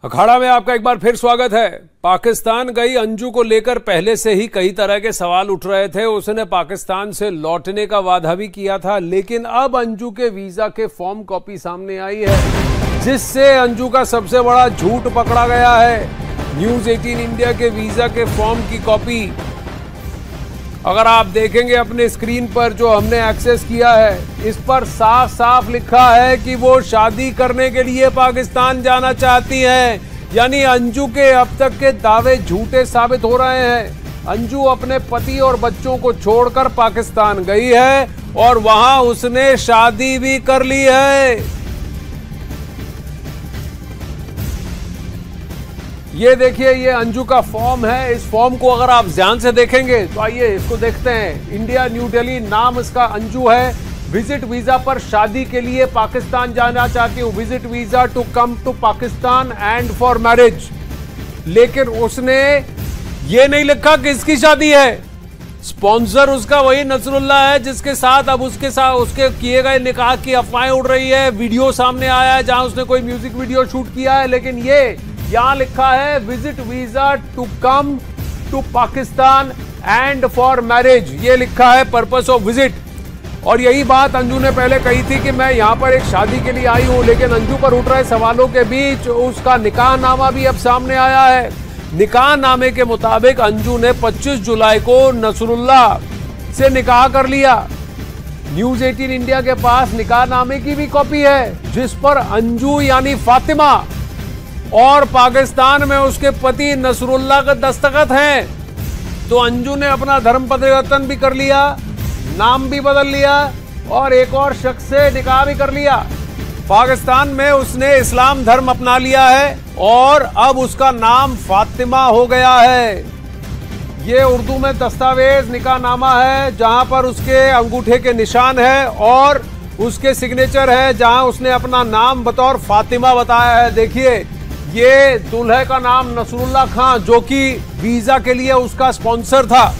अखाड़ा में आपका एक बार फिर स्वागत है। पाकिस्तान गई अंजू को लेकर पहले से ही कई तरह के सवाल उठ रहे थे। उसने पाकिस्तान से लौटने का वादा भी किया था, लेकिन अब अंजू के वीजा के फॉर्म कॉपी सामने आई है, जिससे अंजू का सबसे बड़ा झूठ पकड़ा गया है। न्यूज 18 इंडिया के वीजा के फॉर्म की कॉपी अगर आप देखेंगे अपने स्क्रीन पर जो हमने एक्सेस किया है, इस पर साफ साफ लिखा है कि वो शादी करने के लिए पाकिस्तान जाना चाहती हैं। यानी अंजू के अब तक के दावे झूठे साबित हो रहे हैं। अंजू अपने पति और बच्चों को छोड़कर पाकिस्तान गई है और वहां उसने शादी भी कर ली है। ये देखिए, ये अंजू का फॉर्म है। इस फॉर्म को अगर आप ध्यान से देखेंगे तो आइए इसको देखते हैं। इंडिया न्यू दिल्ली नाम इसका अंजू है। विजिट वीजा पर शादी के लिए पाकिस्तान जाना चाहती हूँ, visit visa to come to Pakistan and for marriage. लेकिन उसने ये नहीं लिखा किसकी शादी है। स्पॉन्सर उसका वही नसरुल्लाह है, जिसके साथ अब उसके किए गए निकाह की अफवाहें उड़ रही है। वीडियो सामने आया है जहां उसने कोई म्यूजिक वीडियो शूट किया है, लेकिन ये यहां लिखा है visit visa to come to Pakistan and for marriage. ये लिखा है पर्पस ऑफ विजिट। और यही बात अंजू ने पहले कही थी कि मैं यहां पर एक शादी के लिए आई हूं। लेकिन अंजू पर उठ रहे सवालों के बीच उसका निकाह नामा भी अब सामने आया है। निकाह नामे के मुताबिक अंजू ने 25 जुलाई को नसरुल्लाह से निकाह कर लिया। न्यूज 18 इंडिया के पास निकाह नामे की भी कॉपी है, जिस पर अंजू यानी फातिमा और पाकिस्तान में उसके पति नसरुल्लाह का दस्तखत हैं। तो अंजू ने अपना धर्म परिवर्तन भी कर लिया, नाम भी बदल लिया और एक और शख्स से निकाह भी कर लिया। पाकिस्तान में उसने इस्लाम धर्म अपना लिया है और अब उसका नाम फातिमा हो गया है। ये उर्दू में दस्तावेज निकाह नामा है, जहां पर उसके अंगूठे के निशान है और उसके सिग्नेचर है, जहां उसने अपना नाम बतौर फातिमा बताया है। देखिए, ये दूल्हे का नाम नसरुल्लाह खान, जो कि वीजा के लिए उसका स्पॉन्सर था,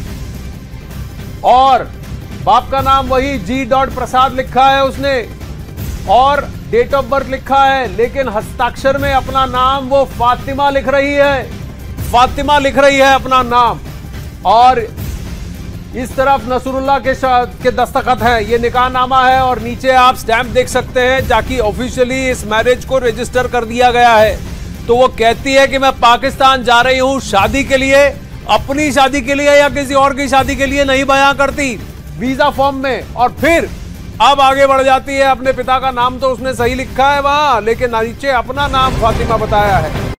और बाप का नाम वही जी प्रसाद लिखा है उसने, और डेट ऑफ बर्थ लिखा है। लेकिन हस्ताक्षर में अपना नाम वो फातिमा लिख रही है, फातिमा लिख रही है अपना नाम। और इस तरफ नसरुल्लाह के दस्तखत हैं। ये निकाह नामा है और नीचे आप स्टैंप देख सकते हैं, जाकि ऑफिशियली इस मैरिज को रजिस्टर कर दिया गया है। तो वो कहती है कि मैं पाकिस्तान जा रही हूं शादी के लिए, अपनी शादी के लिए या किसी और की शादी के लिए नहीं बयां करती वीजा फॉर्म में। और फिर अब आगे बढ़ जाती है। अपने पिता का नाम तो उसने सही लिखा है वहां, लेकिन नीचे अपना नाम फातिमा बताया है।